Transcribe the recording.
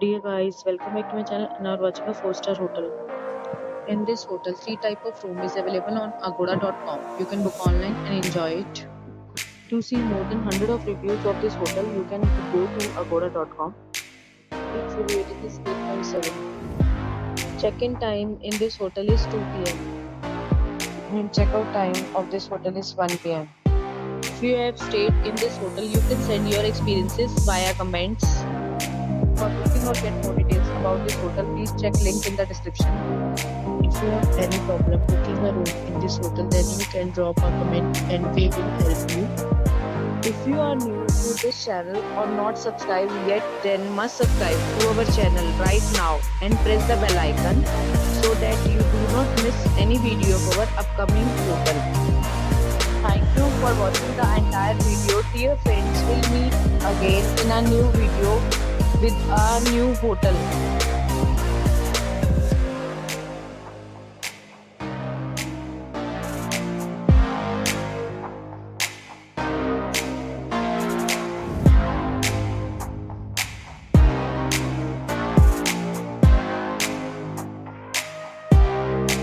Dear guys, welcome back to my channel and now watching a 4-star hotel. In this hotel, three type of room is available on agoda.com. You can book online and enjoy it. To see more than 100 of reviews of this hotel, you can go to agoda.com. Its review rating is 8.7. Check-in time in this hotel is 2 p.m. and check-out time of this hotel is 1 p.m. If you have stayed in this hotel, you can send your experiences via comments. For booking or get more details about this hotel, please check link in the description. If you have any problem booking a room in this hotel, then you can drop a comment and we will help you. If you are new to this channel or not subscribed yet, then must subscribe to our channel right now and press the bell icon so that you do not miss any video of our upcoming hotel. Thank you for watching the entire video. Dear friends, we'll meet again in a new video with a new hotel.